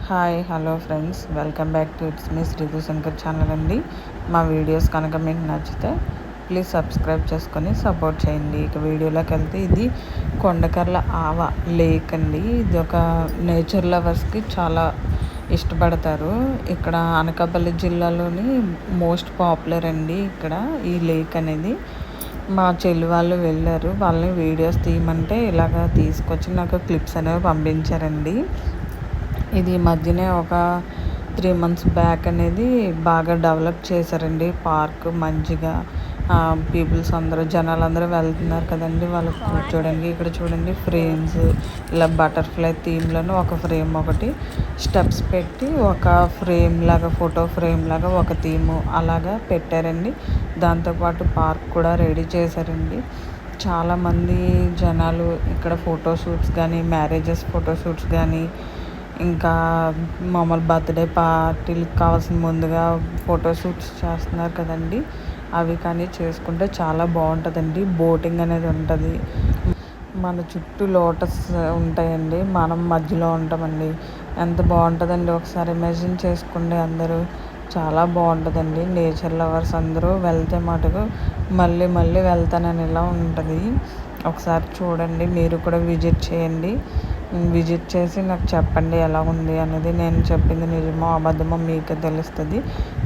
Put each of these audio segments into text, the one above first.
Hi hello friends, welcome back to it's me Sridhu Shankar channel అండి. మా videos కనుక మీకు నచ్చితే ప్లీజ్ సబ్స్క్రైబ్ చేసుకొని సపోర్ట్ చేయండి. ఇక వీడియోలోకి వెళ్తే ఇది కొండకర్ల ఆవ లేక్ అండి. ఇది ఒక నేచర్ లవర్స్కి చాలా ఇష్టపడతారు. ఇక్కడ అనకాపల్లి జిల్లాలోని మోస్ట్ పాపులర్ అండి ఇక్కడ ఈ లేక్ అనేది. మా చెల్లి వాళ్ళు వెళ్ళారు, వాళ్ళని వీడియోస్ తీయమంటే ఇలాగ తీసుకొచ్చి నాకు క్లిప్స్ అనేవి పంపించారండి. ఇది మధ్యనే ఒక 3 months బ్యాక్ అనేది బాగా డెవలప్ చేశారండి పార్క్ మంచిగా. పీపుల్స్ అందరూ జనాలందరూ వెళ్తున్నారు కదండి వాళ్ళకి కూర్చోడానికి. ఇక్కడ చూడండి ఫ్రేమ్స్ ఇలా బటర్ఫ్లై థీమ్లోనే ఒక ఫ్రేమ్ ఒకటి స్టెప్స్ పెట్టి ఒక ఫ్రేమ్ లాగా ఫోటో ఫ్రేమ్ లాగా ఒక థీము అలాగా పెట్టారండి. దాంతోపాటు పార్క్ కూడా రెడీ చేశారండి. చాలామంది జనాలు ఇక్కడ ఫోటోషూట్స్ కానీ మ్యారేజెస్ ఫోటోషూట్స్ కానీ ఇంకా మామూలు బర్త్డే పార్టీలకు కావాల్సిన ముందుగా ఫోటోషూట్స్ చేస్తున్నారు కదండి, అవి కానీ చేసుకుంటే చాలా బాగుంటుందండి. బోటింగ్ అనేది ఉంటుంది, మన చుట్టూ లోటస్ ఉంటాయండి, మనం మధ్యలో ఉంటామండి. ఎంత బాగుంటుందండి, ఒకసారి ఇమాజిన్ చేసుకోండి అందరూ. చాలా బాగుంటుందండి. నేచర్ లవర్స్ అందరూ వెళ్తే మటుకు మళ్ళీ మళ్ళీ వెళ్తానని ఇలా ఉంటుంది. ఒకసారి చూడండి, మీరు కూడా విజిట్ చేయండి. విజిట్ చేసి నాకు చెప్పండి ఎలా ఉంది అనేది. నేను చెప్పింది నిజమో అబద్ధమో మీకే తెలుస్తుంది.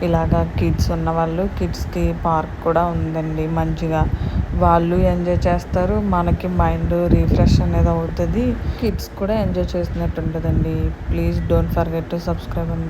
ఇలాగా కిడ్స్ ఉన్నవాళ్ళు కిడ్స్కి పార్క్ కూడా ఉందండి. మంచిగా వాళ్ళు ఎంజాయ్ చేస్తారు, మనకి మైండ్ రిఫ్రెష్ అనేది అవుతుంది, కిడ్స్ కూడా ఎంజాయ్ చేసినట్టు ఉంటుందండి. Please don't forget to subscribe అండి.